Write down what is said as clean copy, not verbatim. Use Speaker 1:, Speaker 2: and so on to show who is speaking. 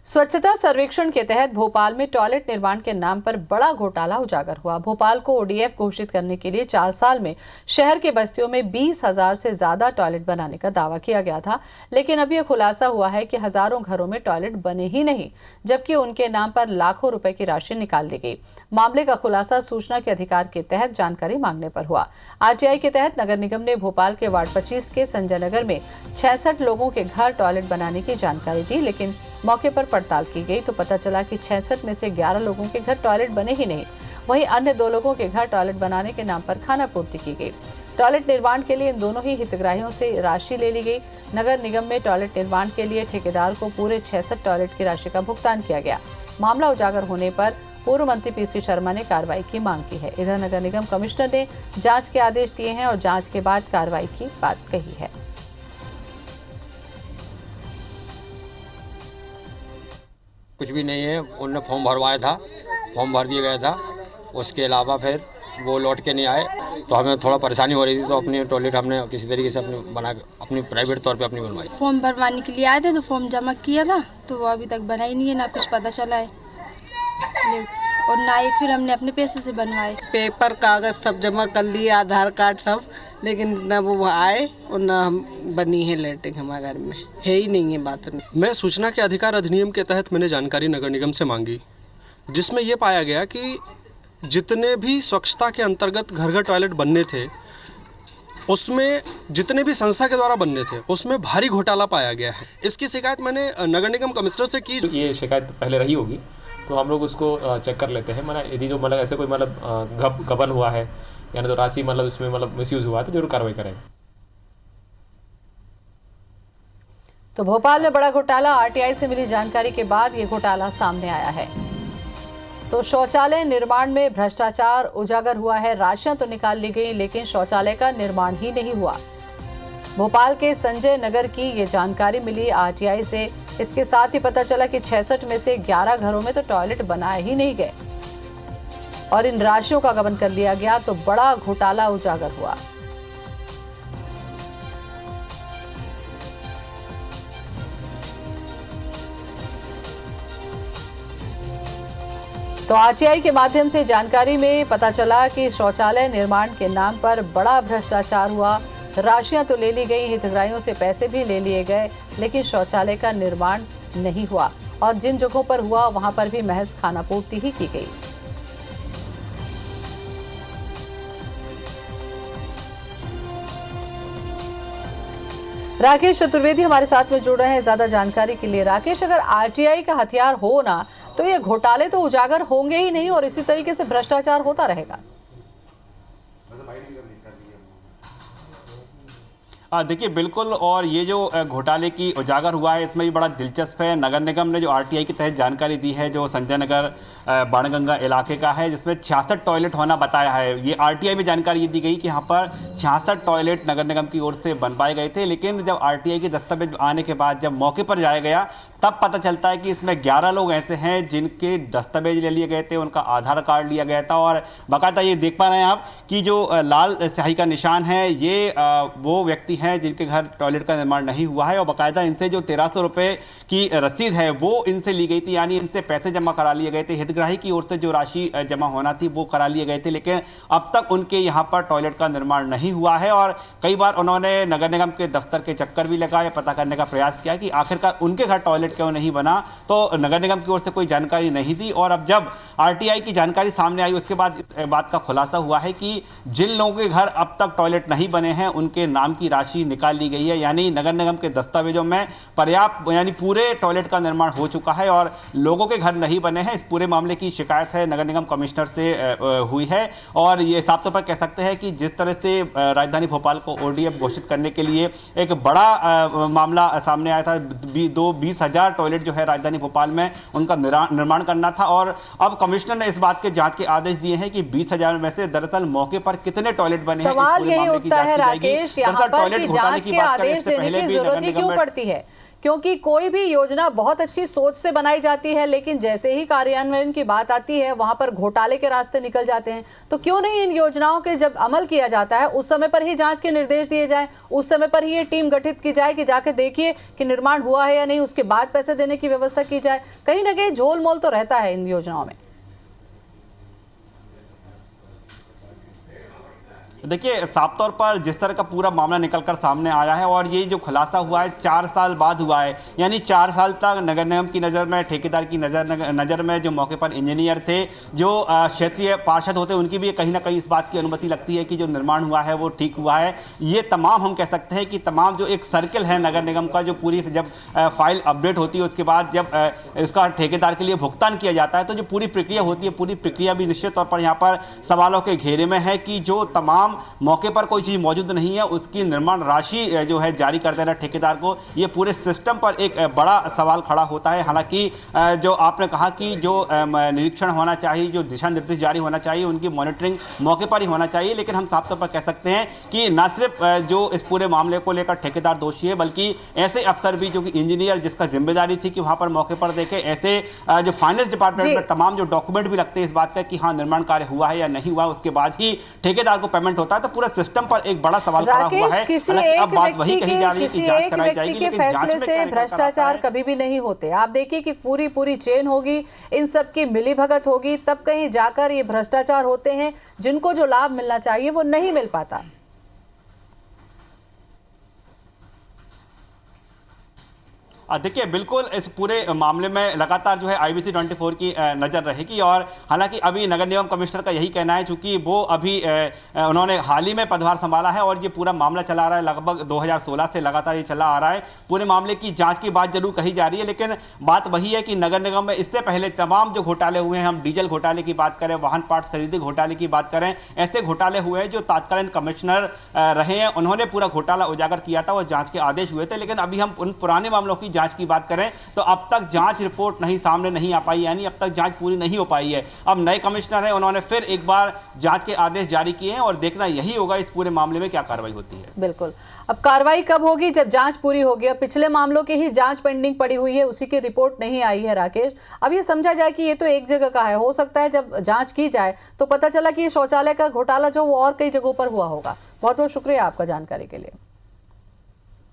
Speaker 1: स्वच्छता सर्वेक्षण के तहत भोपाल में टॉयलेट निर्माण के नाम पर बड़ा घोटाला उजागर हुआ। भोपाल को ओडीएफ घोषित करने के लिए 4 साल में शहर के बस्तियों में 20,000 से ज्यादा टॉयलेट बनाने का दावा किया गया था, लेकिन अब यह खुलासा हुआ है कि हजारों घरों में टॉयलेट बने ही नहीं, जबकि उनके नाम पर लाखों रुपए की राशि निकाल ली गई। मामले का खुलासा सूचना के अधिकार के तहत जानकारी मांगने पर हुआ। आरटीआई के तहत नगर निगम ने भोपाल के वार्ड 25 के संजय नगर में 66 लोगों के घर टॉयलेट बनाने की जानकारी दी, लेकिन मौके पर पड़ताल की गई तो पता चला कि 66 में से 11 लोगों के घर टॉयलेट बने ही नहीं। वहीं अन्य 2 लोगों के घर टॉयलेट बनाने के नाम पर खाना पूर्ति की गई। टॉयलेट निर्माण के लिए इन दोनों ही हितग्राहियों से राशि ले ली गई। नगर निगम में टॉयलेट निर्माण के लिए ठेकेदार को पूरे 66 टॉयलेट की राशि का भुगतान किया गया। मामला उजागर होने पर पूर्व मंत्री पीसी शर्मा ने कार्रवाई की मांग की है। इधर नगर निगम कमिश्नर ने जांच के आदेश दिए हैं और जांच के बाद कार्रवाई की बात कही है।
Speaker 2: कुछ भी नहीं है, उनने फॉर्म भरवाया था, फॉर्म भर दिया गया था। उसके अलावा फिर वो लौट के नहीं आए तो हमें थोड़ा परेशानी हो रही थी, तो अपनी टॉयलेट हमने किसी तरीके से अपनी प्राइवेट तौर पे अपनी बनवाई।
Speaker 3: फॉर्म भरवाने के लिए आए थे तो फॉर्म जमा किया था, तो वो अभी तक बना ही नहीं है, ना कुछ पता चला है और ना ही फिर हमने अपने पैसे से बनवाए।
Speaker 4: पेपर कागज सब जमा कर लिए, आधार कार्ड सब, लेकिन न वो आए और न हम बनी है लेटरिन हमारे घर में, है ही नहीं है बात।
Speaker 5: मैं सूचना के अधिकार अधिनियम के तहत मैंने जानकारी नगर निगम से मांगी, जिसमें ये पाया गया कि जितने भी स्वच्छता के अंतर्गत घर घर टॉयलेट बनने थे, उसमें जितने भी संस्था के द्वारा बनने थे उसमें भारी घोटाला पाया गया है। इसकी शिकायत मैंने नगर निगम कमिश्नर से की।
Speaker 6: ये शिकायत पहले रही होगी तो हम लोग उसको चेक कर लेते हैं। यदि जो ऐसे कोई गबन हुआ है यानी तो राशि इसमें मिसयूज हुआ है तो जरूर कार्रवाई करेंगे।
Speaker 1: तो भोपाल में बड़ा घोटाला, आरटीआई से मिली जानकारी के बाद ये घोटाला सामने आया है। तो शौचालय निर्माण में भ्रष्टाचार उजागर हुआ है। राशियां तो निकाल ली गई, लेकिन शौचालय का निर्माण ही नहीं हुआ। भोपाल के संजय नगर की ये जानकारी मिली आरटीआई से। इसके साथ ही पता चला कि 66 में से 11 घरों में तो टॉयलेट बनाए ही नहीं गए और इन राशियों का गबन कर लिया गया, तो बड़ा घोटाला उजागर हुआ। तो आरटीआई के माध्यम से जानकारी में पता चला कि शौचालय निर्माण के नाम पर बड़ा भ्रष्टाचार हुआ। राशियां तो ले ली गई, हितग्राहियों से पैसे भी ले लिए गए, लेकिन शौचालय का निर्माण नहीं हुआ और जिन जगहों पर हुआ वहां पर भी महज खानापूर्ति ही की गई। राकेश चतुर्वेदी हमारे साथ में जुड़ रहे हैं ज्यादा जानकारी के लिए। राकेश, अगर आरटीआई का हथियार हो ना तो ये घोटाले तो उजागर होंगे ही नहीं और इसी तरीके से भ्रष्टाचार होता रहेगा।
Speaker 7: देखिए बिल्कुल, और ये जो घोटाले की उजागर हुआ है इसमें भी बड़ा दिलचस्प है। नगर निगम ने जो आरटीआई के तहत जानकारी दी है जो संजय नगर बाणगंगा इलाके का है, जिसमें 66 टॉयलेट होना बताया है। ये आरटीआई में जानकारी ये दी गई कि यहाँ पर 66 टॉयलेट नगर निगम की ओर से बनवाए गए थे, लेकिन जब आरटीआई के दस्तावेज आने के बाद जब मौके पर जाया गया तब पता चलता है कि इसमें 11 लोग ऐसे हैं जिनके दस्तावेज ले लिए गए थे, उनका आधार कार्ड लिया गया था और बाकायदा ये देख पा रहे हैं आप कि जो लाल स्याही का निशान है ये वो व्यक्ति हैं जिनके घर टॉयलेट का निर्माण नहीं हुआ है और बाकायदा इनसे जो 1300 रुपये की रसीद है वो इनसे ली गई थी, यानी इनसे पैसे जमा करा लिए गए थे। हितग्राही की ओर से जो राशि जमा होना थी वो करा लिए गए थे, लेकिन अब तक उनके यहाँ पर टॉयलेट का निर्माण नहीं हुआ है और कई बार उन्होंने नगर निगम के दफ्तर के चक्कर भी लगाए, पता करने का प्रयास किया कि आखिरकार उनके घर टॉयलेट क्यों नहीं बना, तो नगर निगम की ओर से कोई जानकारी नहीं दी। और अब जब आरटीआई की जानकारी सामने आई उसके बाद इस बात का खुलासा हुआ है कि जिन लोगों के घर अब तक टॉयलेट नहीं बने हैं उनके नाम की राशि निकाल ली गई है, यानी नगर निगम के दस्तावेजों में पर्याप्त यानी पूरे टॉयलेट का निर्माण हो चुका है और लोगों के घर नहीं बने हैं। इस पूरे मामले की शिकायत है नगर निगम कमिश्नर से हुई है और ये साफ तौर पर कह सकते हैं कि जिस तरह से राजधानी भोपाल को ओडीएफ घोषित करने के लिए एक बड़ा मामला सामने आया था, 20,000 टॉयलेट जो है राजधानी भोपाल में उनका निर्माण करना था और अब कमिश्नर ने इस बात के जांच के आदेश दिए हैं कि 20,000 में से दरअसल मौके पर कितने टॉयलेट बने हैं।
Speaker 1: सवाल यही उठता है राकेश, यहाँ पर की जांच के आदेश देने की जरूरत ही क्यों पड़ती है? क्योंकि कोई भी योजना बहुत अच्छी सोच से बनाई जाती है, लेकिन जैसे ही कार्यान्वयन की बात आती है वहां पर घोटाले के रास्ते निकल जाते हैं। तो क्यों नहीं इन योजनाओं के जब अमल किया जाता है उस समय पर ही जांच के निर्देश दिए जाएं, उस समय पर ही ये टीम गठित की जाए कि जाके देखिए कि निर्माण हुआ है या नहीं, उसके बाद पैसे देने की व्यवस्था की जाए। कहीं ना कहीं झोल मोल तो रहता है इन योजनाओं में।
Speaker 7: देखिए, साफ तौर पर जिस तरह का पूरा मामला निकलकर सामने आया है और ये जो खुलासा हुआ है 4 साल बाद हुआ है, यानी 4 साल तक नगर निगम की नज़र में, ठेकेदार की नज़र में जो मौके पर इंजीनियर थे, जो क्षेत्रीय पार्षद होते, उनकी भी कहीं ना कहीं इस बात की अनुमति लगती है कि जो निर्माण हुआ है वो ठीक हुआ है। ये तमाम हम कह सकते हैं कि तमाम जो एक सर्किल है नगर निगम का, जो पूरी जब फाइल अपडेट होती है उसके बाद जब इसका ठेकेदार के लिए भुगतान किया जाता है तो जो पूरी प्रक्रिया होती है, पूरी प्रक्रिया भी निश्चित तौर पर यहाँ पर सवालों के घेरे में है कि जो तमाम मौके पर कोई चीज़ मौजूद नहीं है उसकी निर्माण राशि जो है जारी कर देना ठेकेदार को, ये पूरे सिस्टम पर एक बड़ा सवाल खड़ा होता है। हालांकि जो आपने कहा कि जो निरीक्षण होना चाहिए, जो दिशा निर्देश जारी होना चाहिए, उनकी मॉनिटरिंग मौके पर ही होना चाहिए, लेकिन हम साफ तौर पर कह सकते हैं कि न सिर्फ जो इस पूरे मामले को लेकर ठेकेदार दोषी है, बल्कि ऐसे अफसर भी जो कि इंजीनियर जिसका जिम्मेदारी थी कि वहाँ पर मौके पर देखे, ऐसे जो फाइनेंस डिपार्टमेंट में तमाम जो डॉक्यूमेंट भी लगते हैं इस बात का कि हाँ निर्माण कार्य हुआ है या नहीं हुआ, उसके बाद ही ठेकेदार को पेमेंट होता है, तो पूरे सिस्टम पर एक बड़ा सवाल खड़ा हुआ है।
Speaker 1: किसी एक व्यक्ति के फैसले से भ्रष्टाचार कभी भी नहीं होते। आप देखिए कि पूरी पूरी चेन होगी, इन सब की मिलीभगत होगी, तब कहीं जाकर ये भ्रष्टाचार होते हैं, जिनको जो लाभ मिलना चाहिए वो नहीं मिल पाता।
Speaker 7: देखिए, बिल्कुल इस पूरे मामले में लगातार जो है IBC 24 की नज़र रहेगी और हालांकि अभी नगर निगम कमिश्नर का यही कहना है, चूंकि वो अभी उन्होंने हाल ही में पदभार संभाला है और ये पूरा मामला चला रहा है, लगभग 2016 से लगातार ये चला आ रहा है। पूरे मामले की जांच की बात जरूर कही जा रही है, लेकिन बात वही है कि नगर निगम में इससे पहले तमाम जो घोटाले हुए हैं, हम डीजल घोटाले की बात करें, वाहन पार्ट्स खरीदी घोटाले की बात करें, ऐसे घोटाले हुए हैं जो तत्कालीन कमिश्नर रहे हैं, उन्होंने पूरा घोटाला उजागर किया था, वो जाँच के आदेश हुए थे। लेकिन अभी हम उन पुराने मामलों की जांच की बात करें तो अब तक जांच रिपोर्ट सामने नहीं आ पाई, यानी अब तक जांच पूरी नहीं हो पाई है। अब नए कमिश्नर हैं, उन्होंने फिर एक बार जांच के आदेश जारी किए हैं और देखना यही होगा इस पूरे मामले में क्या कार्रवाई होती है।
Speaker 1: बिल्कुल, अब कार्रवाई कब होगी? जब जांच पूरी होगी। अब पिछले मामलों की ही जांच पेंडिंग पड़ी हुई है, उसी की रिपोर्ट नहीं आई है राकेश। अब ये समझा जाए कि ये तो एक जगह का है, हो सकता है जब जांच की जाए तो पता चला कि ये शौचालय का घोटाला जो वो और कई जगहों पर हुआ होगा। बहुत बहुत शुक्रिया आपका जानकारी के लिए।